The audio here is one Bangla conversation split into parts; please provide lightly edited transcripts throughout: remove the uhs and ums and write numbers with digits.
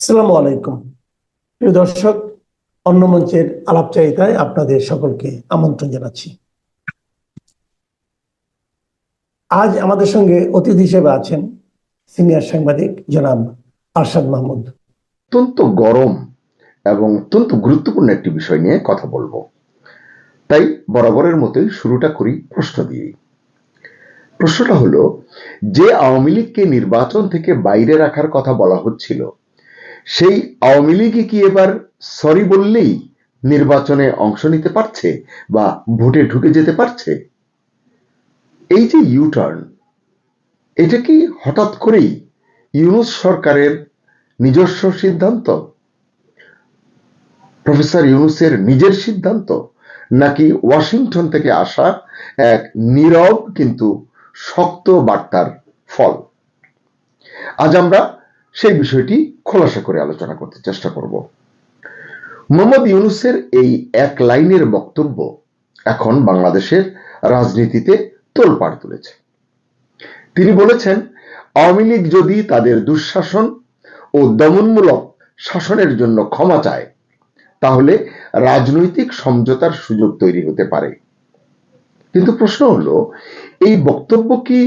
আসসালামু আলাইকুম প্রিয় দর্শক, অন্য মঞ্চের আলাপচারিতায় আপনাদের সকলকে আমন্ত্রণ জানাচ্ছি। আজ আমাদের সঙ্গে অতিথি হিসেবে আছেন সিনিয়র সাংবাদিক জনাব আরশাদ মাহমুদ। অত্যন্ত গরম এবং অত্যন্ত গুরুত্বপূর্ণ একটি বিষয় নিয়ে কথা বলবো, তাই বরাবরের মতোই শুরুটা করি প্রশ্ন দিয়ে। প্রশ্নটা হলো, যে আওয়ামী লীগকে নির্বাচন থেকে বাইরে রাখার কথা বলা হচ্ছিল, সেই আওয়ামী লীগই কি এবার সরি বললেই নির্বাচনে অংশ নিতে পারছে বা ভোটে ঢুকে যেতে পারছে? এই যে ইউটার্ন, এটা কি হঠাৎ করেই ইউনূস সরকারের নিজস্ব সিদ্ধান্ত, প্রফেসর ইউনূসের নিজের সিদ্ধান্ত, নাকি ওয়াশিংটন থেকে আসা এক নীরব কিন্তু শক্ত বার্তার ফল? আজ আমরা সেই বিষয়টি খোলাসা করে আলোচনা করতে চেষ্টা করব। মোহাম্মদ ইউনূসের এই এক লাইনের বক্তব্য এখন বাংলাদেশের রাজনীতিতে তোলপাড় তুলেছে। তিনি বলেছেন, আওয়ামী লীগ যদি তাদের দুঃশাসন ও দমনমূলক শাসনের জন্য ক্ষমা চায়, তাহলে রাজনৈতিক সমঝোতার সুযোগ তৈরি হতে পারে। কিন্তু প্রশ্ন হলো, এই বক্তব্য কি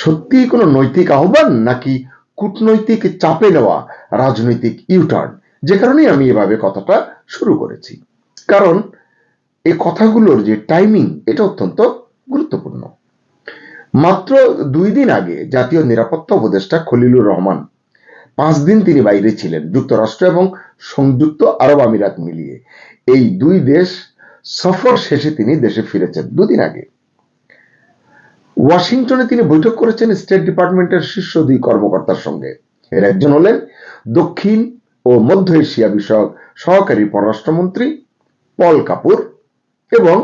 সত্যি কোনো নৈতিক আহ্বান, নাকি কূটনৈতিক চাপে নেওয়া রাজনৈতিক ইউটার্ন? যে কারণে আমি এভাবে কথাটা শুরু করেছি, কারণ এই কথাগুলোর যে টাইমিং, এটা অত্যন্ত গুরুত্বপূর্ণ। মাত্র 2 দিন আগে জাতীয় নিরাপত্তা উপদেষ্টা খলিলুর রহমান 5 দিন তিনি বাইরে ছিলেন, যুক্তরাষ্ট্র এবং সংযুক্ত আরব আমিরাত মিলিয়ে। এই 2 দেশ সফর শেষে তিনি দেশে ফিরেছেন 2 দিন আগে। ওয়াশিংটনে তিনি বৈঠক করেছেন স্টেট ডিপার্টমেন্টের শীর্ষ 2 কর্মকর্তার সঙ্গে। এর একজন হলেন দক্ষিণ ও মধ্য এশিয়া বিষয়ক সহকারী পররাষ্ট্রমন্ত্রী পল কাপুর এবং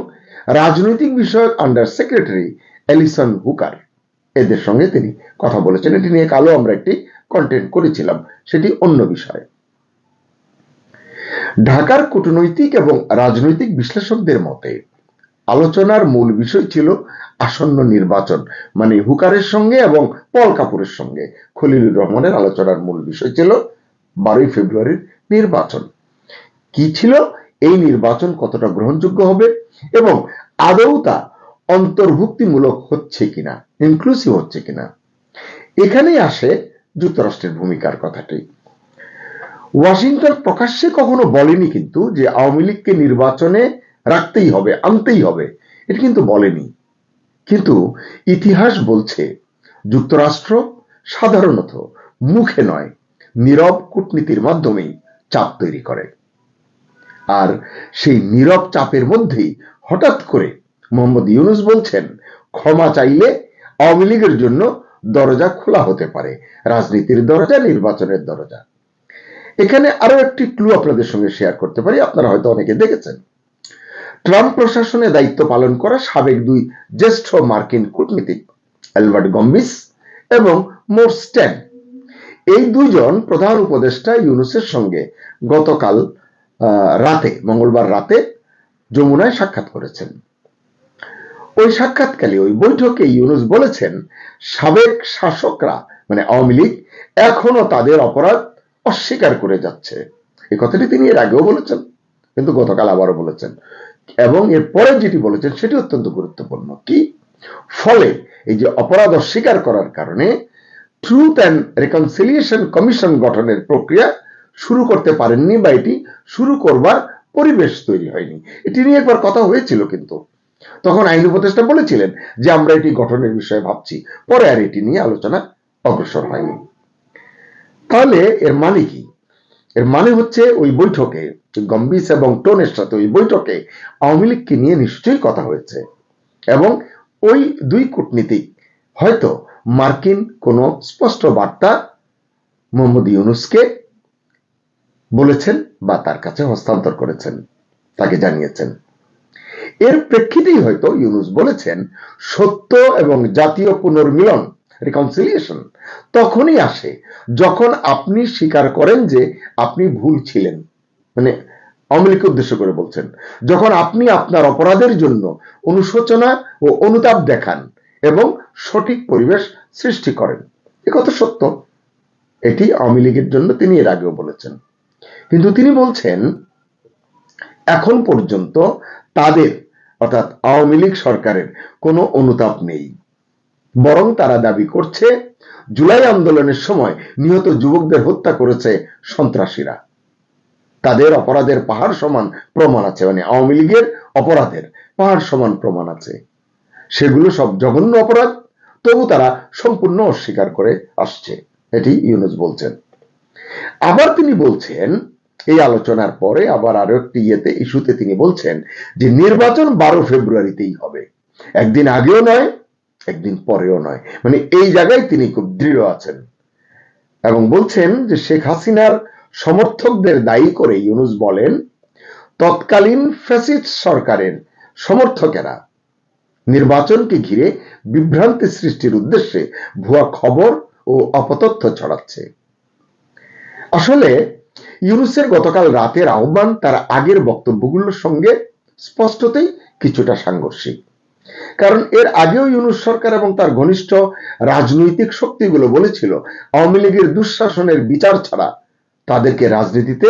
রাজনৈতিক বিষয়ক আন্ডার সেক্রেটারি এলিসন হুকার। এদের সঙ্গে তিনি কথা বলেছেন। এটি নিয়ে কালো আমরা একটি কন্টেন্ট করেছিলাম, সেটি অন্য বিষয়। ঢাকার কূটনৈতিক এবং রাজনৈতিক বিশ্লেষকদের মতে আলোচনার মূল বিষয় ছিল আসন্ন নির্বাচন, মানে হুকারের সঙ্গে এবং পল কাপুরের সঙ্গে খলিলুর রহমানের আলোচনার মূল বিষয় ছিল 12 ফেব্রুয়ারির নির্বাচন। কি ছিল এই নির্বাচন, কতটা গ্রহণযোগ্য হবে এবং আদৌ তা অন্তর্ভুক্তিমূলক হচ্ছে কিনা, ইনক্লুসিভ হচ্ছে কিনা। এখানেই আসে যুক্তরাষ্ট্রের ভূমিকার কথাটি। ওয়াশিংটন প্রকাশ্যে কখনো বলেনি কিন্তু যে আওয়ামী লীগকে নির্বাচনে রাখতেই হবে, আনতেই হবে, এটা কিন্তু বলেনি। কিন্তু ইতিহাস বলছে যুক্তরাষ্ট্র সাধারণত মুখে নয়, নীরব কূটনীতির মাধ্যমেই চাপ তৈরি করে। আর সেই নীরব চাপের মধ্যেই হঠাৎ করে মোহাম্মদ ইউনূস বলছেন, ক্ষমা চাইলে আওয়ামী লীগের জন্য দরজা খোলা হতে পারে, রাজনীতির দরজা, নির্বাচনের দরজা। এখানে আরো একটি ক্লু আপনাদের সঙ্গে শেয়ার করতে পারি, আপনারা হয়তো অনেকে দেখেছেন। ট্রাম্প প্রশাসনে দায়িত্ব পালন করা সাবেক 2 জ্যেষ্ঠ মার্কিন কূটনীতিক অ্যালবার্ট গম্বিস এবং মোর্স স্ট্যান, এই 2 জন প্রধান উপদেষ্টা ইউনূসের সঙ্গে গতকাল রাতে, মঙ্গলবার রাতে যমুনায় সাক্ষাৎ করেছেন। ওই সাক্ষাৎকালে, ওই বৈঠকে ইউনূস বলেছেন, সাবেক শাসকরা মানে আওয়ামী লীগ এখনো তাদের অপরাধ অস্বীকার করে যাচ্ছে। এই কথাটি তিনি এর আগেও বলেছেন, কিন্তু গতকাল আবারও বলেছেন। এবং এর পরে যেটি বলেছেন সেটি অত্যন্ত গুরুত্বপূর্ণ। কি? ফলে এই যে অপরাধ অস্বীকার করার কারণে ট্রুথ অ্যান্ড রিকনসিলিয়েশন কমিশন গঠনের প্রক্রিয়া শুরু করতে পারেননি, বা এটি শুরু করবার পরিবেশ তৈরি হয়নি। এটি নিয়ে একবার কথা হয়েছিল, কিন্তু তখন আইন উপদেষ্টা বলেছিলেন যে আমরা এটি গঠনের বিষয়ে ভাবছি, পরে আর এটি নিয়ে আলোচনা অগ্রসর হয়নি। তাহলে এর মানে কি? এর মানে হচ্ছে ওই বৈঠকে গম্বিস এবং টোনের সাথে ওই বৈঠকে আওয়ামী লীগকে নিয়ে নিশ্চয়ই কথা হয়েছে, এবং ওই 2 কূটনীতিক হয়তো মার্কিন কোনো স্পষ্ট বার্তা মোহাম্মদ ইউনূসকে বলেছেন বা তার কাছে হস্তান্তর করেছেন, তাকে জানিয়েছেন। এর প্রেক্ষিতেই হয়তো ইউনূস বলেছেন, সত্য এবং জাতীয় পুনর্মিলন, রিকনসিলিয়েশন, তখনই আসে যখন আপনি স্বীকার করেন যে আপনি ভুল ছিলেন, মানে আওয়ামী লীগকে উদ্দেশ্য করে বলছেন, যখন আপনি আপনার অপরাধের জন্য অনুশোচনা ও অনুতাপ দেখান এবং সঠিক পরিবেশ সৃষ্টি করেন। একথা সত্য। এটি আওয়ামী লীগের জন্য তিনি এর আগেও বলেছেন। কিন্তু তিনি বলছেন এখন পর্যন্ত তাদের অর্থাৎ আওয়ামী লীগ সরকারের কোনো অনুতাপ নেই, বরং তারা দাবি করছে জুলাই আন্দোলনের সময় নিহত যুবকদের হত্যা করেছে সন্ত্রাসীরা। তাদের অপরাধের পাহাড় সমান প্রমাণ আছে, মানে আওয়ামী লীগের অপরাধের পাহাড় সমান প্রমাণ আছে, সেগুলো সব জঘন্য অপরাধ, তবু তারা সম্পূর্ণ অস্বীকার করে আসছে, এটি ইউনূস বলছেন। আবার তিনি বলছেন এই আলোচনার পরে আবার আরো একটি ইস্যুতে তিনি বলছেন যে নির্বাচন 12 ফেব্রুয়ারিতেই হবে, একদিন আগেও নয় একদিন পরেও নয়, মানে এই জায়গায় তিনি খুব দৃঢ় আছেন এবং বলছেন যে শেখ হাসিনার সমর্থকদের দায়ী করে ইউনূস বলেন তৎকালীন ফ্যাসিস্ট সরকারের সমর্থকেরা নির্বাচনকে ঘিরে বিভ্রান্তি সৃষ্টির উদ্দেশ্যে ভুয়া খবর ও অপতথ্য ছড়াচ্ছে। আসলে ইউনূসের গতকাল রাতের আহ্বান তার আগের বক্তব্যগুলোর সঙ্গে স্পষ্টতই কিছুটা সাংঘর্ষিক, কারণ এর আগেও ইউনূস সরকার এবং তার ঘনিষ্ঠ রাজনৈতিক শক্তিগুলো বলেছিল আওয়ামী লীগের দুঃশাসনের বিচার ছাড়া তাদেরকে রাজনীতিতে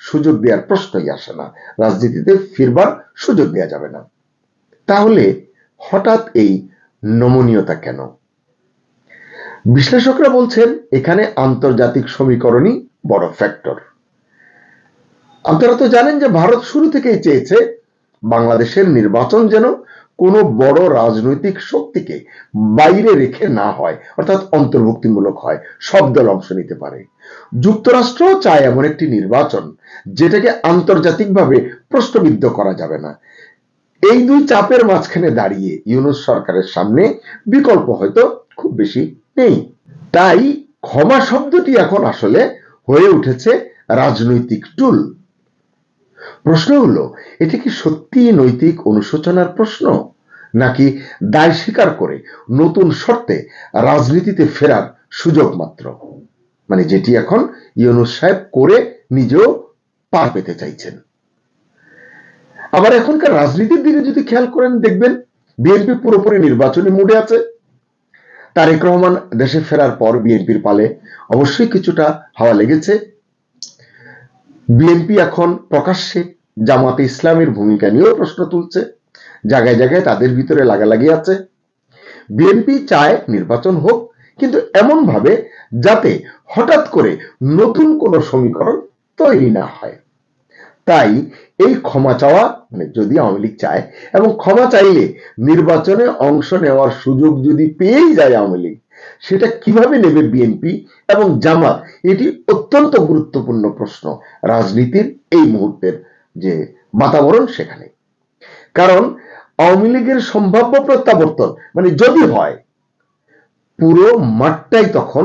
সুযোগ দেওয়ার প্রশ্নই আসে না, রাজনীতিতে ফিরবার সুযোগ দেওয়া যাবে না। তাহলে হঠাৎ এই নমনীয়তা কেন? বিশ্লেষকরা বলছেন এখানে আন্তর্জাতিক সমীকরণই বড় ফ্যাক্টর। আপনারা তো জানেন যে ভারত শুরু থেকেই চেয়েছে বাংলাদেশের নির্বাচন যেন কোনো বড় রাজনৈতিক শক্তিকে বাইরে রেখে না হয়, অর্থাৎ অন্তর্ভুক্তিমূলক হয়, সব দল অংশ নিতে পারে। যুক্তরাষ্ট্র চায় এমন একটি নির্বাচন যেটাকে আন্তর্জাতিকভাবে প্রশ্নবিদ্ধ করা যাবে না। এই দুই চাপের মাঝখানে দাঁড়িয়ে ইউনূস সরকারের সামনে বিকল্প হয়তো খুব বেশি নেই। তাই ক্ষমা শব্দটি এখন আসলে হয়ে উঠেছে রাজনৈতিক টুল। প্রশ্ন হলো এটি কি সত্যি নৈতিক অনুশোচনার প্রশ্ন, নাকি দায় স্বীকার করে নতুন শর্তে রাজনীতিতে ফেরার সুযোগ মাত্র, মানে যেটি এখন ইউনূস সাহেব করে নিজেও পার পেতে চাইছেন। আবার এখনকার রাজনীতির দিকে যদি খেয়াল করেন দেখবেন বিএনপি পুরোপুরি নির্বাচনী মুডে আছে। তারেক রহমান দেশে ফেরার পর বিএনপির পালে অবশ্যই কিছুটা হাওয়া লেগেছে। বিএনপি এখন প্রকাশ্যে জামাতে ইসলামের ভূমিকা নিয়েও প্রশ্ন তুলছে, জায়গায় জায়গায় তাদের ভিতরে লাগালাগি আছে। বিএনপি চায় নির্বাচন হোক, কিন্তু এমন ভাবে যাতে হঠাৎ করে নতুন কোন সমীকরণ তৈরি না হয়। তাই এই ক্ষমা চাওয়া, মানে যদি আওয়ামী লীগ চায় এবং ক্ষমা চাইলে নির্বাচনে অংশ নেওয়ার সুযোগ যদি পেয়েই যায় আওয়ামী লীগ, সেটা কিভাবে নেবে বিএনপি এবং জামাত, এটি অত্যন্ত গুরুত্বপূর্ণ প্রশ্ন রাজনীতির এই মুহূর্তের যে বাতাবরণ সেখানে। কারণ আওয়ামী লীগের সম্ভাব্য প্রত্যাবর্তন মানে যদি হয়, পুরো মাঠটাই তখন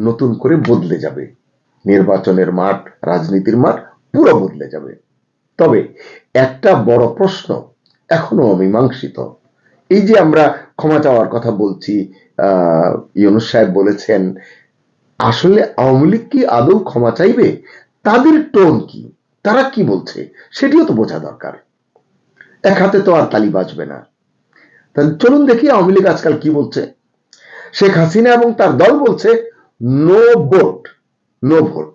নতুন করে বদলে যাবে, নির্বাচনের মাঠ, রাজনীতির মাঠ পুরো বদলে যাবে। তবে একটা বড় প্রশ্ন এখনো অমীমাংসিত। এই যে আমরা ক্ষমা চাওয়ার কথা বলছি, ইউনূস সাহেব বলেছেন, আসলে আওয়ামী লীগ কি আদৌ ক্ষমা চাইবে? তাদের টোন কি, তারা কি বলছে সেটিও তো বোঝা দরকার। এক হাতে তো আর তালি বাজবে না। তাহলে চলুন দেখি আওয়ামী লীগ আজকাল কি বলছে। শেখ হাসিনা এবং তার দল বলছে নো ভোট, নো ভোট,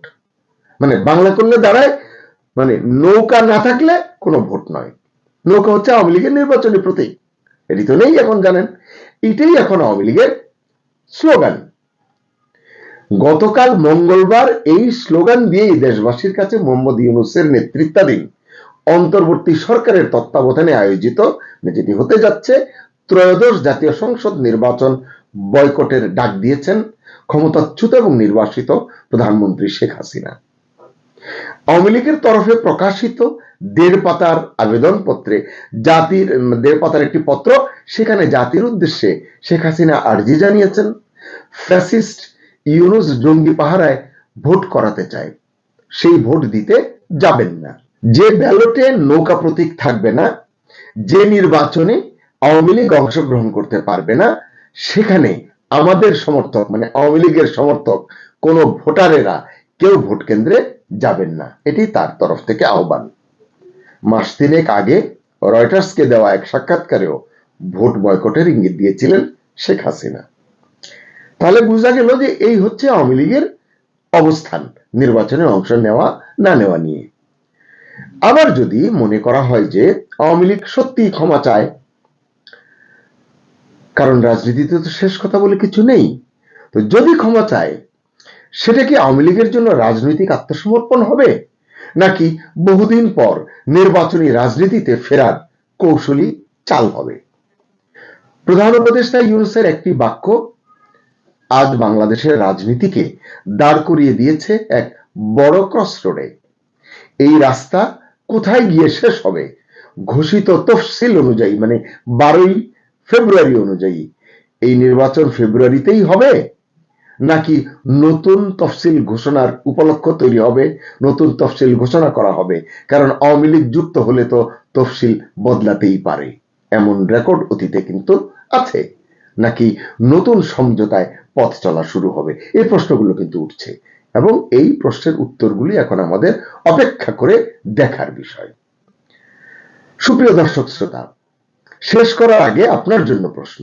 মানে বাংলা করলে দাঁড়ায় মানে নৌকা না থাকলে কোনো ভোট নয়। নৌকা হচ্ছে আওয়ামী লীগের নির্বাচনী প্রতীক, এটি তো নেই এখন জানেন। এটাই এখন আওয়ামী লীগের স্লোগান। গতকাল মঙ্গলবার এই স্লোগান দিয়েই দেশবাসীর কাছে মোহাম্মদ ইউনূসের নেতৃত্বাধীন অন্তর্বর্তী সরকারের তত্ত্বাবধানে আয়োজিত যেটি হতে যাচ্ছে ত্রয়োদশ জাতীয় সংসদ নির্বাচন বয়কটের ডাক দিয়েছেন ক্ষমতাচ্যুত এবং নির্বাসিত প্রধানমন্ত্রী শেখ হাসিনা। আওয়ামী লীগের তরফে প্রকাশিত 1.5 পাতার আবেদনপত্রে জাতির 1.5 পাতার একটি পত্র, সেখানে জাতির উদ্দেশ্যে শেখ হাসিনা আর্জি জানিয়েছেন ফ্যাসিস্ট ইউনূস জঙ্গি পাহারায় ভোট করাতে চায়, সেই ভোট দিতে যাবেন না। যে ব্যালটে নৌকা প্রতীক থাকবে না, যে নির্বাচনে আওয়ামী লীগ অংশগ্রহণ করতে পারবে না, সেখানে আমাদের সমর্থক মানে আওয়ামী লীগের সমর্থক কোন ভোটারেরা কেউ ভোট কেন্দ্রে যাবেন না, এটি তার তরফ থেকে আহ্বান। মাস 3 আগে রয়টার্সকে দেওয়া এক সাক্ষাৎকারেও ভোট বয়কটের ইঙ্গিত দিয়েছিলেন শেখ হাসিনা। তাহলে বোঝা গেল যে এই হচ্ছে আওয়ামী লীগের অবস্থান নির্বাচনে অংশ নেওয়া না নেওয়া নিয়ে। আবার যদি মনে করা হয় যে আওয়ামী লীগ সত্যিই ক্ষমা চায়, কারণ রাজনীতিতে তো শেষ কথা বলে কিছু নেই, তো যদি ক্ষমা চায় সেটা কি আওয়ামী লীগের জন্য রাজনৈতিক আত্মসমর্পণ হবে, নাকি বহুদিন পর নির্বাচনী রাজনীতিতে ফেরার কৌশলী চাল হবে? প্রধান উপদেষ্টা ইউনূসের একটি বাক্য আজ বাংলাদেশের রাজনীতিকে দাঁড় করিয়ে দিয়েছে এক বড় ক্রসরোডে। এই রাস্তা কোথায় গিয়ে শেষ হবে ঘোষিত তফসিল অনুযায়ী, মানে 12ই ফেব্রুয়ারি অনুযায়ী এই নির্বাচন ফেব্রুয়ারিতেই হবে, নাকি নতুন তফসিল ঘোষণার উপলক্ষ তৈরি হবে, নতুন তফসিল ঘোষণা করা হবে? কারণ আওয়ামী লীগ যুক্ত হলে তো তফসিল বদলাতেই পারে, এমন রেকর্ড অতীতে কিন্তু আছে। নাকি নতুন সমঝোতায় পথ চলা শুরু হবে? এই প্রশ্নগুলো কিন্তু উঠছে, এবং এই প্রশ্নের উত্তরগুলি এখন আমাদের অপেক্ষা করে দেখার বিষয়। সুপ্রিয় দর্শক শ্রোতা, শেষ করার আগে আপনার জন্য প্রশ্ন,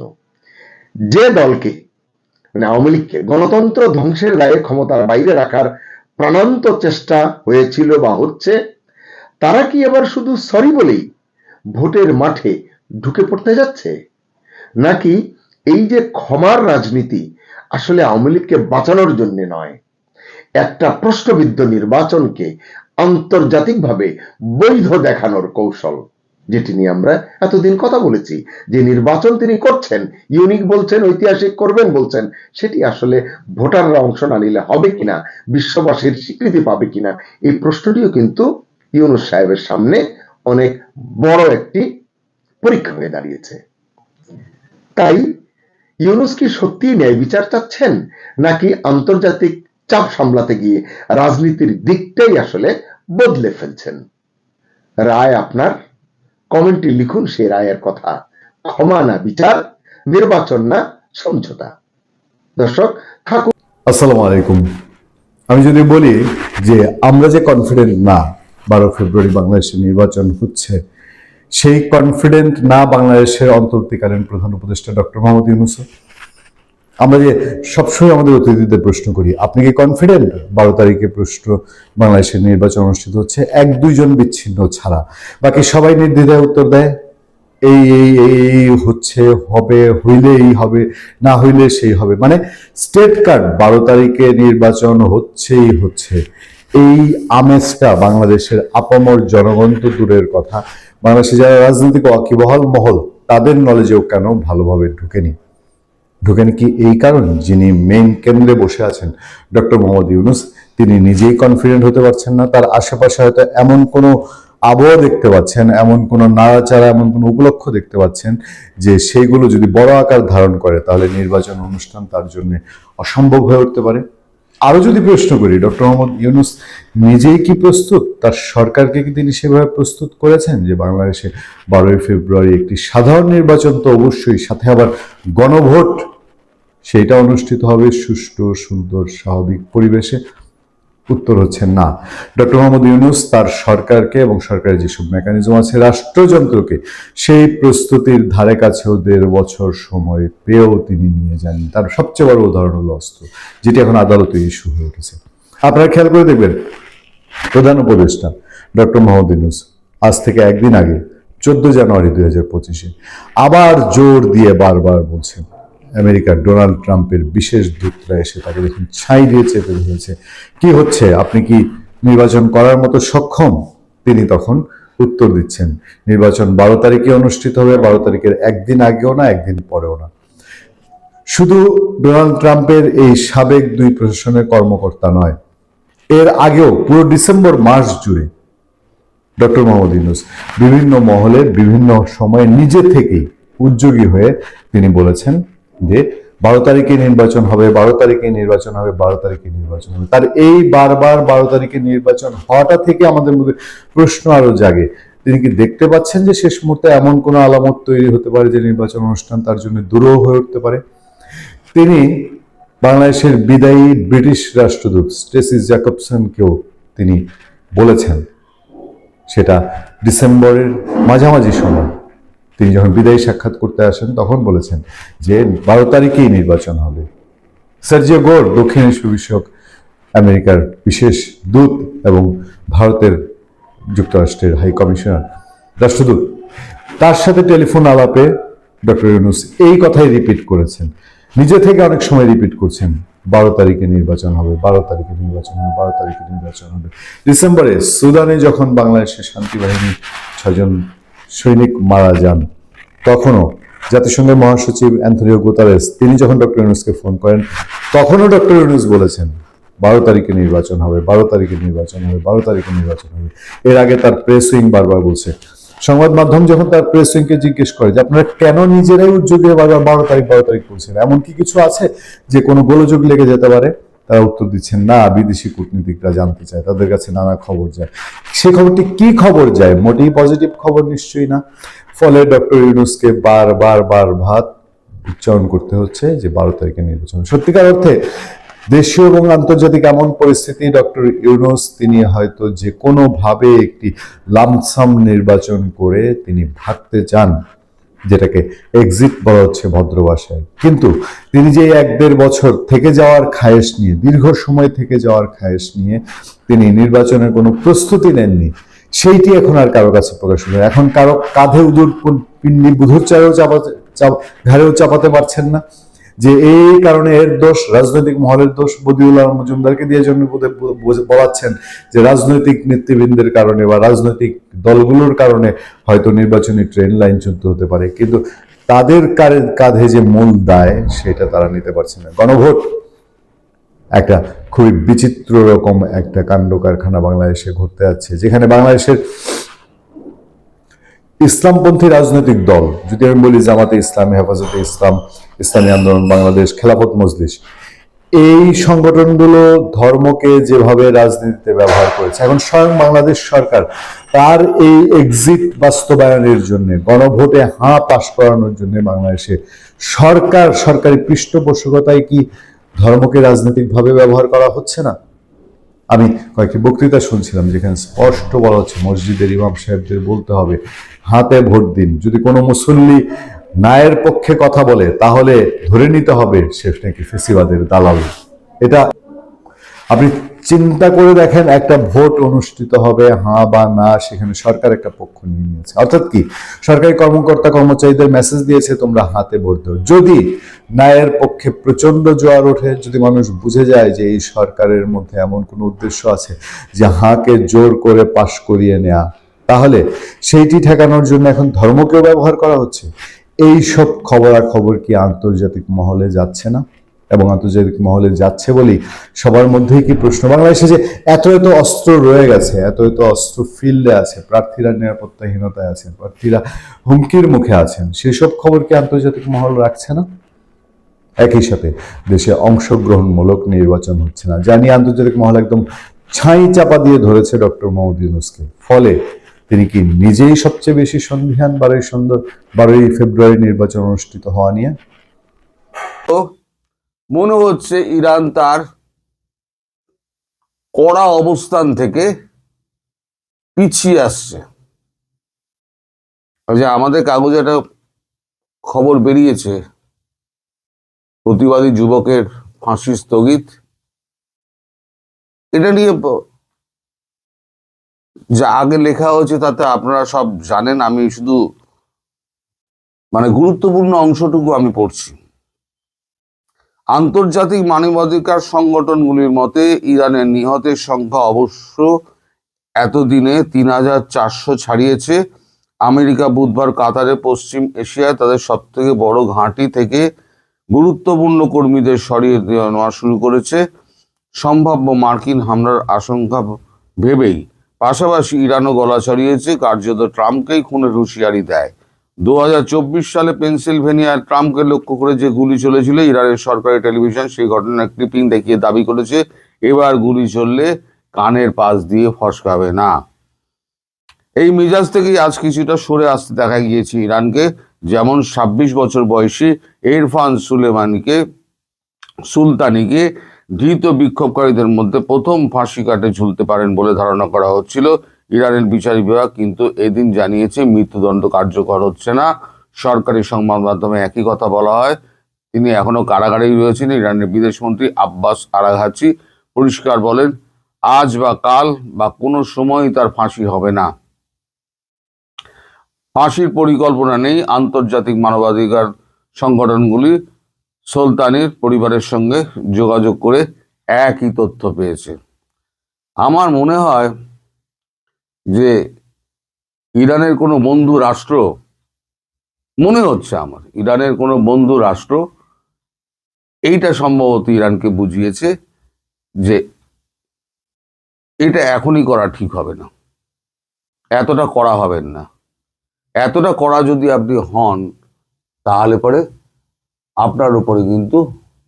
যে দলকে, মানে আওয়ামী লীগকে গণতন্ত্র ধ্বংসের দায়ে ক্ষমতার বাইরে রাখার প্রাণান্ত চেষ্টা হয়েছিল বা হচ্ছে, তারা কি এবার শুধু সরি বলেই ভোটের মাঠে ঢুকে পড়তে যাচ্ছে, নাকি এই যে ক্ষমার রাজনীতি আসলে আওয়ামী লীগকে বাঁচানোর জন্য নয়, একটা প্রশ্নবিদ্ধ নির্বাচনকে আন্তর্জাতিকভাবে বৈধ দেখানোর কৌশল, যেটি নিয়ে আমরা এতদিন কথা বলেছি, যে নির্বাচন তিনি করছেন, ইউনিক বলছেন, ঐতিহাসিক করবেন বলছেন, সেটি আসলে ভোটাররা অংশ না নিলে হবে কিনা, বিশ্ববাসীর স্বীকৃতি পাবে কিনা, এই প্রশ্নটিও কিন্তু ইউনূস সাহেবের সামনে অনেক বড় একটি পরীক্ষা হয়ে দাঁড়িয়েছে। তাই ইউনূস কি সত্যি ন্যায় বিচার চাচ্ছেন, নাকি আন্তর্জাতিক চাপ সামলাতে গিয়ে রাজনীতির দিকটাই আসলে বদলে ফেলছেন? রায় আপনার, কমেন্টে লিখুন সেই রায়ের কথা। ক্ষমা না বিচার, নির্বাচন না সমঝোতা। দর্শক থাকুন। আসসালামু আলাইকুম। আমি যদি বলি যে আমরা যে কনফিডেন্ট না 12 ফেব্রুয়ারি বাংলাদেশের নির্বাচন হচ্ছে, সেই কনফিডেন্ট না বাংলাদেশের অন্তর্বর্তীকালীন প্রধান উপদেষ্টা ডক্টর মোহাম্মদ ইউনূস। আমরা যে সবসময় আমাদের অতিথিদের প্রশ্ন করি, আপনি কি কনফিডেন্ট 12 তারিখে বাংলাদেশের নির্বাচন অনুষ্ঠিত হচ্ছে? 1-2 জন বিচ্ছিন্ন ছাড়া বাকি সবাই নির্দ্বিধায় উত্তর দেয়, এই এই এই হচ্ছে, হবে, হইলে এই হবে, না হইলে সেই হবে। মানে স্টেট কার্ড 12 তারিখে নির্বাচন হচ্ছেই হচ্ছে। এই আমেজটা বাংলাদেশের আপামর জনগণ তো দূরের কথা, বাংলাদেশে যারা রাজনৈতিক ওয়াকিবহাল মহল তাদের নলেজেও কেন ভালোভাবে ঢুকেনি কি এই কারণ, যিনি মেইন কেন্দ্রে বসে আছেন ডক্টর মোহাম্মদ ইউনূস, তিনি নিজেই কনফিডেন্ট হতে পারছেন না। তার আশেপাশে হয়তো এমন কোনো আবহাওয়া দেখতে পাচ্ছেন, এমন কোনো নাড়াচাড়া, এমন কোনো উপলক্ষ দেখতে পাচ্ছেন যে সেইগুলো যদি বড় আকার ধারণ করে তাহলে নির্বাচন অনুষ্ঠান তার জন্য অসম্ভব হয়ে উঠতে পারে। আরো যদি প্রশ্ন করি, ডক্টর মোহাম্মদ ইউনূস নিজেই কি প্রস্তুত, তার সরকারকে কি তিনি সেভাবে প্রস্তুত করেছেন যে বাংলাদেশে 12ই ফেব্রুয়ারি একটি সাধারণ নির্বাচন তো অবশ্যই, সাথে আবার গণভোট, সেইটা অনুষ্ঠিত হবে সুষ্ঠু, সুন্দর, স্বাভাবিক পরিবেশে? উত্তর হচ্ছে না। ডক্টর মোহাম্মদ ইউনূস তার সরকারকে এবং সরকারের যেসব মেকানিজম আছে, রাষ্ট্রযন্ত্রকে, সেই প্রস্তুতির ধারে কাছেও 1.5 বছর সময় পেয়েও তিনি নিয়ে যান। তার সবচেয়ে বড় উদাহরণ হলো অস্ত্র, যেটি এখন আদালতে ইস্যু হয়ে উঠেছে। আপনারা খেয়াল করে দেখবেন, প্রধান উপদেষ্টা ডক্টর মোহাম্মদ ইউনূস আজ থেকে একদিন আগে 14 জানুয়ারি 2025 আবার জোর দিয়ে বারবার বলছেন, আমেরিকার ডোনাল্ড ট্রাম্পের বিশেষ দূতরা এসে তাকে দেখুন ছাই দিয়ে চেপে ধরেছে, কি হচ্ছে, আপনি কি নির্বাচন করার মতো সক্ষম? তিনি তখন উত্তর দিচ্ছেন, নির্বাচন 12 তারিখে অনুষ্ঠিত হবে, 12 তারিখের একদিন আগেও না, একদিন পরেও না। শুধু ডোনাল্ড ট্রাম্পের এই সাবেক 2 প্রশাসনের কর্মকর্তা নয়, এর আগেও পুরো ডিসেম্বর মাস জুড়ে ডক্টর মোহাম্মদ ইউনূস বিভিন্ন মহলের বিভিন্ন সময়ে নিজে থেকেই উদ্যোগী হয়ে তিনি বলেছেন যে 12 তারিখে নির্বাচন হবে, 12 তারিখে নির্বাচন হবে, 12 তারিখে নির্বাচন হবে। তার এই বারবার 12 তারিখে নির্বাচন হওয়াটা থেকে আমাদের মধ্যে প্রশ্ন আরো জাগে, তিনি কি দেখতে পাচ্ছেন যে শেষ মুহূর্তে এমন কোনো আলামত তৈরি হতে পারে যে নির্বাচন অনুষ্ঠান তার জন্য দুরূহ হয়ে উঠতে পারে? তিনি বাংলাদেশের বিদায়ী ব্রিটিশ রাষ্ট্রদূত স্টেসি জ্যাকবসনকেও তিনি বলেছেন, সেটা ডিসেম্বরের মাঝামাঝি সময় তিনি যখন বিদায়ী সাক্ষাৎ করতে আসেন তখন বলেছেন যে 12 তারিখেই নির্বাচন হবে। সার্জিও গোর, দক্ষিণ এশীয় বিষয়ক আমেরিকার বিশেষ দূত এবং ভারতের যুক্তরাষ্ট্রের হাই কমিশনার রাষ্ট্রদূত, তার সাথে টেলিফোন আলাপে ডক্টর ইউনূস এই কথাই রিপিট করেছেন, নিজে থেকে অনেক সময় রিপিট করছেন, 12 তারিখে নির্বাচন হবে, 12 তারিখে নির্বাচন হবে, 12 তারিখে নির্বাচন হবে। ডিসেম্বরে সুদানে যখন বাংলাদেশের শান্তি বাহিনীর 6 জন সৈনিক মারা যান, তখনও জাতিসংঘের মহাসচিব অ্যান্থনিও গুতারেস তিনি যখন ডক্টর ইউনূসকে ফোন করেন, তখনও ডক্টর ইউনূস বলেছেন 12 তারিখে নির্বাচন হবে, 12 তারিখে নির্বাচন হবে, 12 তারিখে নির্বাচন হবে। এর আগে তার প্রেস উইং বারবার বলছে। সংবাদ মাধ্যম যখন তার প্রেস উইংকে জিজ্ঞেস করে যে আপনারা কেন নিজেরাই উদ্যোগে বারবার 12 তারিখ বলছেন, এমন কি কিছু আছে যে কোনো গোলযোগ লেগে যেতে পারে, তারা উত্তর দিচ্ছেন না, বিদেশি কূটনীতিকরা জানতে চায়, তাদের কাছে নানা খবর যায়। সে খবরটি কি খবর যায়? মোটেই পজিটিভ খবর নিশ্চয়ই না। ফলে ডক্টর ইউনূসকে বারবার উচ্চারণ করতে হচ্ছে যে 12 তারিখে নির্বাচন। সত্যিকার অর্থে দেশীয় এবং আন্তর্জাতিক এমন পরিস্থিতি, ডক্টর ইউনূস তিনি হয়তো যে কোনো ভাবে একটি লামসাম নির্বাচন করে তিনি ভাগতে চান, যেটাকে এক্সিট বলা হচ্ছে ভদ্র ভাষায়। কিন্তু তিনি যে 1-1.5 বছর থেকে যাওয়ার খায়েশ নিয়ে, দীর্ঘ সময় থেকে যাওয়ার খায়েশ নিয়ে তিনি নির্বাচনের কোনো প্রস্তুতি নেননি, সেইটি এখন আর কারো কাছে প্রকাশ হলো। এখন কারো কাঁধে পিন্ডি বুধুর ঘাড়েও চাপাতে পারছেন না যে এই কারণে এর দোষ, রাজনৈতিক মহলের দোষ। বদিউল্লাহ মজুমদারকে দিয়ে জন্য বলাচ্ছেন যে রাজনৈতিক নেতৃবৃন্দের কারণে বা রাজনৈতিক দলগুলোর কারণে হয়তো নির্বাচনী ট্রেন লাইন চলতে হতে পারে, কিন্তু তাদের কাঁধে যে মূল দায় সেটা তারা নিতে পারছে না। গণভোট একটা খুবই বিচিত্র রকম একটা কাণ্ড কারখানা বাংলাদেশে ঘটতে যাচ্ছে, যেখানে বাংলাদেশের ইসলামপন্থী রাজনৈতিক দল, যদি আমি বলি জামাতে ইসলামী, হেফাজতে ইসলাম, ইসলামী আন্দোলন বাংলাদেশ, খেলাফত মজলিস, এই সংগঠনগুলো ধর্মকে যেভাবে রাজনীতিতে ব্যবহার করেছে, এখন স্বয়ং বাংলাদেশ সরকার তার এই এক্সিট বাস্তবায়নের জন্য, গণভোটে হাঁ পাশ করানোর জন্য বাংলাদেশে সরকারি পৃষ্ঠপোষকতায় কি ধর্মকে রাজনৈতিকভাবে ব্যবহার করা হচ্ছে না? আমি কয়েকটি বক্তৃতা শুনছিলাম যেখানে স্পষ্ট বলা হচ্ছে মসজিদের ইমাম সাহেবদের বলতে হবে হাতে ভোট দিন। যদি কোনো মুসল্লি ন্যায়ের পক্ষে কথা বলে তাহলে ধরে নিতে হবে সে নাকি ফেসিবাদের দালাল। এটা আপনি চিন্তা করে দেখেন, একটা ভোট অনুষ্ঠিত হবে হ্যাঁ বা না, সেখানে সরকার একটা পক্ষ নিয়ে নিয়েছে। অর্থাৎ কি, সরকারি কর্মকর্তা কর্মচারীদের মেসেজ দিয়েছে তোমরা হাতে ভোট দাও। যদি ন্যায়ের পক্ষে প্রচন্ড জোয়ার ওঠে, যদি মানুষ বুঝে যায় যে এই সরকারের মধ্যে এমন কোনো উদ্দেশ্য আছে যে হাঁকে জোর করে পাশ করিয়ে নেওয়া, তাহলে সেইটি ঠেকানোর জন্য এখন ধর্মকেও ব্যবহার করা হচ্ছে। এই সব খবরাখবর কি আন্তর্জাতিক মহলে যাচ্ছে না? এবং আন্তর্জাতিক মহলে যাচ্ছে বলেই সবার মধ্যেই কি প্রশ্ন, বাংলাদেশে যে এত অস্ত্র রয়ে গেছে, এত অস্ত্র ফিল্ডে আছে, প্রার্থীরা নিরাপত্তাহীনতায় আছেন, প্রার্থীরা হুমকির মুখে আছেন, সেসব খবর কি আন্তর্জাতিক মহল রাখছে না? একই সাথে দেশে অংশগ্রহণমূলক নির্বাচন হচ্ছে না, যা নিয়ে আন্তর্জাতিক মহল একদম ছাই চাপা দিয়ে ধরেছে ডক্টর মোহাম্মদ ইউনূসকে। ফলে তিনি কি নিজেই সবচেয়ে বেশি সন্দিহান 12ই ফেব্রুয়ারি নির্বাচন অনুষ্ঠিত হওয়া নিয়ে? মনে হচ্ছে ইরান তার কড়া অবস্থান থেকে পিছিয়ে আসছে। যে আমাদের কাগজে একটা খবর বেরিয়েছে, প্রতিবাদী যুবকের ফাঁসি স্থগিত, এটা নিয়ে যা আগে লেখা হয়েছে তাতে আপনারা সব জানেন, আমি শুধু গুরুত্বপূর্ণ অংশটুকু আমি পড়ছি। আন্তর্জাতিক মানবাধিকার সংগঠনগুলির মতে ইরানের নিহতের সংখ্যা অবশ্য এতদিনে 3400 ছাড়িয়েছে। আমেরিকা বুধবার কাতারে পশ্চিম এশিয়ায় তাদের সবথেকে বড় ঘাঁটি থেকে গুরুত্বপূর্ণ কর্মীদের সরিয়ে নেওয়া শুরু করেছে, সম্ভাব্য মার্কিন হামলার আশঙ্কা ভেবেই। পাশাপাশি ইরানও গলা ছাড়িয়েছে, কার্যত ট্রাম্পকেই খুনের হুঁশিয়ারি দেয়। 2024 সালে পেনসিলভেনিয়ায় ট্রাম্পকে লক্ষ্য করে যে গুলি চলেছিল, ইরানের সরকারি টেলিভিশন সেই ঘটনার ক্লিপিং দেখিয়ে দাবি করেছে এবার গুলি চললে কানের পাশ দিয়ে ফসকাবে না। এই মিজাজ থেকেই আজ কিছুটা সরে আসতে দেখা গিয়েছে ইরানকে। যেমন 26 বছর বয়সী ইরফান সুলতানিকে ধৃত বিক্ষোভকারীদের মধ্যে প্রথম ফাঁসি কাটে ঝুলতে পারেন বলে ধারণা করা হচ্ছিল। ইরানের বিচার বিভাগ কিন্তু এদিন জানিয়েছে মৃত্যুদণ্ড কার্যকর হচ্ছে না। সরকারি সংবাদ মাধ্যমে একই কথা বলা হয়। তিনি এখনো কারাগারেই রয়েছেন। ইরানের বিদেশমন্ত্রী আব্বাস আরাঘাচি পরিষ্কার বলেন, আজ বা কাল বা কোনো সময় তার ফাঁসি হবে না। ফাঁসির পরিকল্পনা নেই। আন্তর্জাতিক মানবাধিকার সংগঠনগুলি সুলতানের পরিবারের সঙ্গে যোগাযোগ করে একই তথ্য পেয়েছে। আমার মনে হয় যে ইরানের কোনো বন্ধু রাষ্ট্র, মনে হচ্ছে আমার ইরানের কোনো বন্ধু রাষ্ট্র এইটা সম্ভবত ইরানকে বুঝিয়েছে যে এটা এখনই করা ঠিক হবে না, এতটা করা হবেন না। এতটা করা যদি আপনি হন, তাহলে পরে আপনার উপরে কিন্তু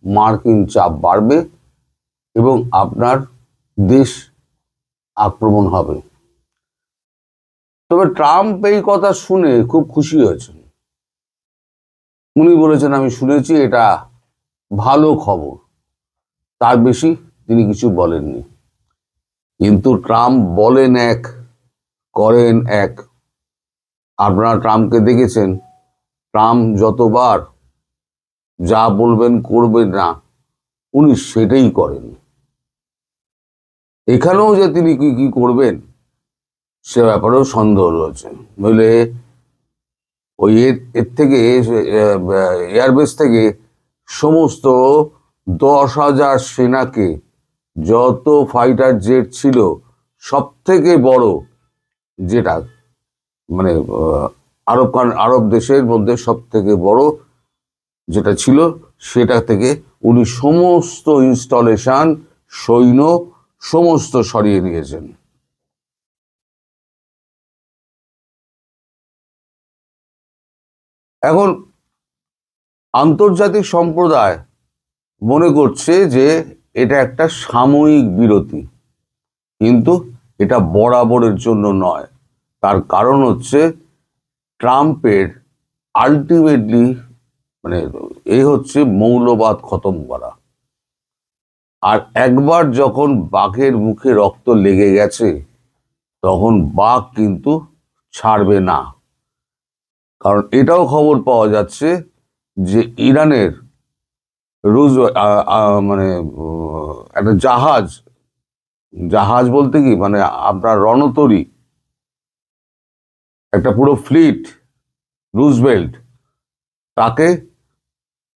মার্কিন চাপ বাড়বে এবং আপনার দেশ আক্রমণ হবে। তবে ট্রাম্প এই কথা শুনে খুব খুশি হয়েছেন। উনি বলেছেন, আমি শুনেছি এটা ভালো খবর, তার বেশি তিনি কিছু বলেননি। কিন্তু ট্রাম্প বলেন এক, করেন এক। আপনারা ট্রাম্পকে দেখেছেন, ট্রাম্প যতবার যা বলবেন করবেন না, উনি সেটাই করেন। এখানেও যে তিনি কি কি করবেন সে ব্যাপারেও সন্দেহ রয়েছে। নইলে ওই এর থেকে এয়ারবেস থেকে সমস্ত 10,000 সেনাকে, যত ফাইটার জেট ছিল, সব থেকে বড় যেটা মানে আরব দেশের মধ্যে সব থেকে বড় যেটা ছিল, সেটা থেকে উনি সমস্ত ইনস্টলেশন, সৈন্য সমস্ত সরিয়ে নিয়েছেন। এখন আন্তর্জাতিক সম্প্রদায় মনে করছে যে এটা একটা সাময়িক বিরতি, কিন্তু এটা বরাবরের জন্য নয়। তার কারণ হচ্ছে ট্রাম্পের আলটিমেটলি মানে হচ্ছে মৌলবাদ খতম করা। আর একবার যখন বাঘের মুখে রক্ত লেগে গেছে, তখন বাঘ কিন্তু ছাড়বে না। কারণ এটাও খবর পাওয়া যাচ্ছে যে ইরানের মানে একটা জাহাজ বলতে কি, মানে আপনার রণতরী, একটা পুরো ফ্লিট, রুজভেল্ট, তাকে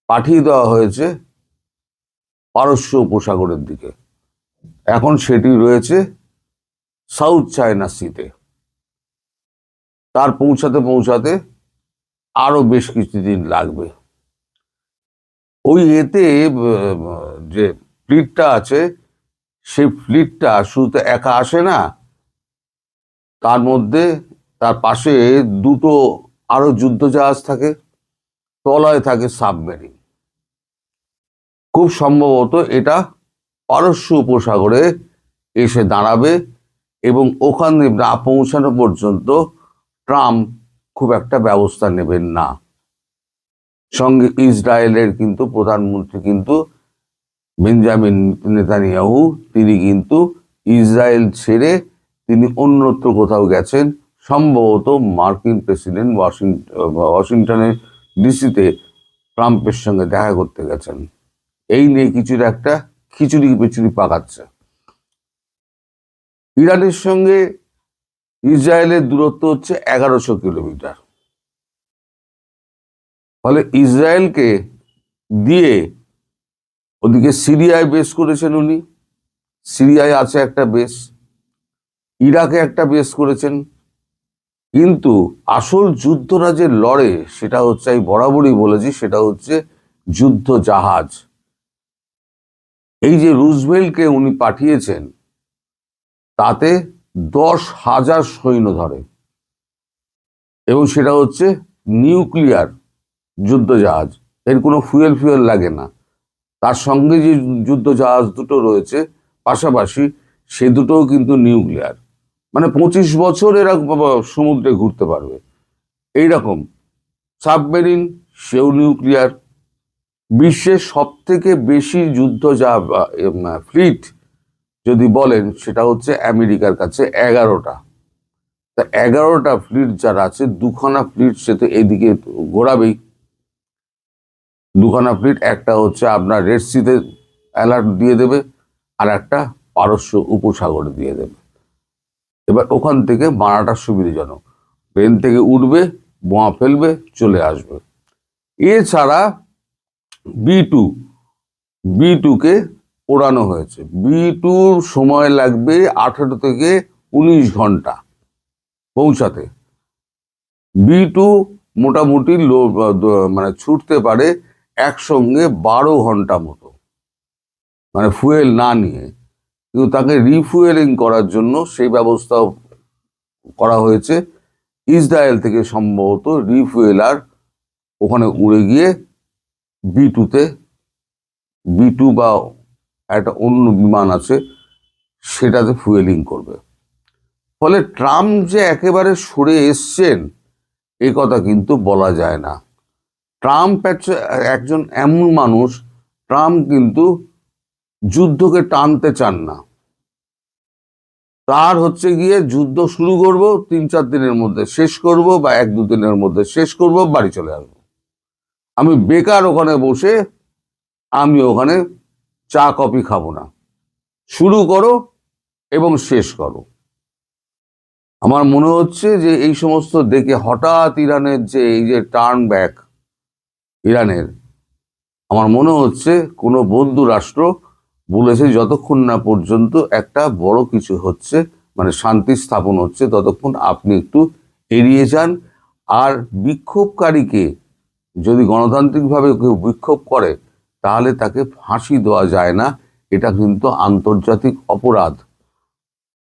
পাঠিয়ে দেওয়া হয়েছে পারস্য উপসাগরের দিকে। এখন সেটি রয়েছে সাউথ চায়না সিতে। তার পৌঁছাতে আরো বেশ কিছুদিন লাগবে। ওই এতে যে ফ্লিটটা আছে, সেই ফ্লিটটা শুধু একা আসে না, তার মধ্যে তার পাশে দুটো আরো যুদ্ধজাহাজ থাকে, তলায় থাকে সাবমেরিন। খুব সম্ভবত এটা পারস্য উপসাগরে এসে দাঁড়াবে এবং ওখানে না পৌঁছানো পর্যন্ত ট্রাম্প খুব একটা ব্যবস্থা নেবেন না। সঙ্গে ইসরায়েলের কিন্তু প্রধানমন্ত্রী কিন্তু বেঞ্জামিন নেতানিয়াহু, তিনি কিন্তু ইসরায়েল ছেড়ে তিনি অন্যত্র কোথাও গেছেন। সম্ভবত মার্কিন প্রেসিডেন্ট ওয়াশিংটনের ডিসিতে ট্রাম্পের সঙ্গে দেখা করতে গেছেন। এই নিয়ে কিছুর একটা খিচুড়ি পিচুড়ি পাকাচ্ছে। ইরানের সঙ্গে ইসরায়েলের দূরত্ব হচ্ছে 1100 কিলোমিটার। ফলে ইসরায়েলকে দিয়ে ওদিকে সিরিয়ায় বেস করেছেন উনি, সিরিয়ায় আছে একটা বেস, ইরাকে একটা বেস করেছেন। কিন্তু আসল যুদ্ধটা যে লড়ে, সেটা হচ্ছে, আমি বরাবরই বলেছি, সেটা হচ্ছে যুদ্ধ জাহাজ। এই যে রুজভেল্টকে উনি পাঠিয়েছেন, তাতে 10,000 সৈন্য ধরে, এবং সেটা হচ্ছে নিউক্লিয়ার যুদ্ধ জাহাজ। এর কোনো ফুয়েল লাগে না। তার সঙ্গে যে যুদ্ধ জাহাজ দুটো রয়েছে পাশাপাশি, সে দুটোও কিন্তু নিউক্লিয়ার। মানে 25 বছর এরা সমুদ্রে ঘুরতে পারবে। এইরকম সাবমেরিন, সেও নিউক্লিয়ার। বিশ্বের সব থেকে বেশি যুদ্ধ ফ্লিট যদি বলেন, সেটা হচ্ছে আমেরিকার কাছে 11টা। তা 11টা ফ্লিট যারা আছে, 2খানা ফ্লিট সে তো এদিকে ঘোরাবেই। 2খানা ফ্লিট, একটা হচ্ছে আপনার রেড সিতে অ্যালার্ট দিয়ে দেবে, আর একটা পারস্য উপসাগরে দিয়ে দেবে। এবার ওখান থেকে মারাটা সুবিধাজনক, প্লেন থেকে উঠবে, বোমা ফেলবে, চলে আসবে। এছাড়া বি টুকে ওড়ানো হয়েছে। বি2 সময় লাগবে 18 থেকে 19 ঘন্টা পৌঁছাতে। বি2 মোটামুটি মানে ছুটতে পারে একসঙ্গে 12 ঘন্টা মতো, মানে ফুয়েল না নিয়ে। কিন্তু তাকে রিফুয়েলিং করার জন্য সেই ব্যবস্থাও করা হয়েছে। ইসরায়েল থেকে সম্ভবত রিফুয়েলার ওখানে উড়ে গিয়ে বি2 বা একটা অন্য বিমান আছে সেটাতে ফুয়েলিং করবে। ফলে ট্রাম্প যে একেবারে সরে এসছেন এ কথা কিন্তু বলা যায় না। ট্রাম্প একজন এমন মানুষ, ট্রাম্প কিন্তু যুদ্ধকে টানতে চান না। তার হচ্ছে গিয়ে যুদ্ধ শুরু করব, 3-4 দিনের মধ্যে শেষ করব, বা 1-2 দিনের মধ্যে শেষ করব, বাড়ি চলে আসবো। আমি বেকার ওখানে বসে আমি ওখানে চা কফি খাবো না, শুরু করো এবং শেষ করো। আমার মনে হচ্ছে যে এই সমস্ত দেখে হঠাৎ ইরানের যে এই যে টার্ন ব্যাক ইরানের, আমার মনে হচ্ছে কোনো বন্ধু রাষ্ট্র বলেছে যতক্ষণ না পর্যন্ত একটা বড় কিছু হচ্ছে, মানে শান্তি স্থাপন হচ্ছে, ততক্ষণ আপনি একটু এড়িয়ে যান। আর বিক্ষোভকারীকে যদি গণতান্ত্রিকভাবে কেউ বিক্ষোভ করে তাহলে তাকে ফাঁসি দেওয়া যায় না, এটা কিন্তু আন্তর্জাতিক অপরাধ।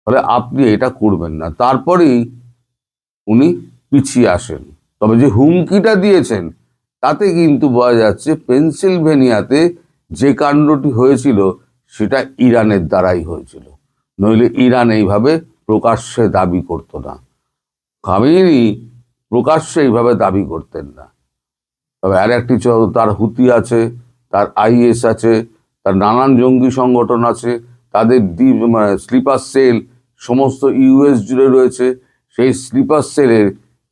ফলে আপনি এটা করবেন না। তারপরেই উনি পিছিয়ে আসেন। তবে যে হুমকিটা দিয়েছেন তাতে কিন্তু বোঝা যাচ্ছে পেনসিলভেনিয়াতে যে কাণ্ডটি হয়েছিল সেটা ইরানের দ্বারাই হয়েছিল, নইলে ইরান এইভাবে প্রকাশ্যে দাবি করতো না। খামেনি প্রকাশ্যে এইভাবে দাবি করতেন না। তবে আর একটি তার হুতি আছে, তার আইএস আছে, তার নানান জঙ্গি সংগঠন আছে, তাদের মানে স্লিপার সেল সমস্ত ইউএস জুড়ে রয়েছে। সেই স্লিপার সেলের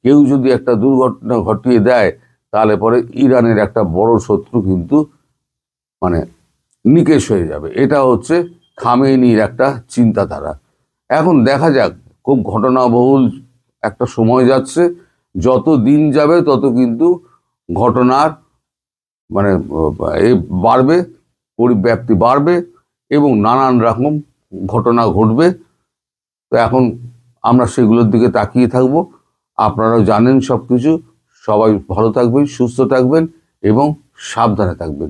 কেউ যদি একটা দুর্ঘটনা ঘটিয়ে দেয় তাহলে পরে ইরানের একটা বড় শত্রু কিন্তু মানে নিকেশ হয়ে যাবে। এটা হচ্ছে খামেনির একটা চিন্তাধারা। এখন দেখা যাক, খুব ঘটনাবহুল একটা সময় যাচ্ছে, যত দিন যাবে তত কিন্তু ঘটনার মানে বাড়বে, পরিব্যাপ্তি বাড়বে এবং নানান রকম ঘটনা ঘটবে। তো এখন আমরা সেগুলোর দিকে তাকিয়ে থাকবো। আপনারাও জানেন সব কিছু। সবাই ভালো থাকবেন, সুস্থ থাকবেন এবং সাবধানে থাকবেন।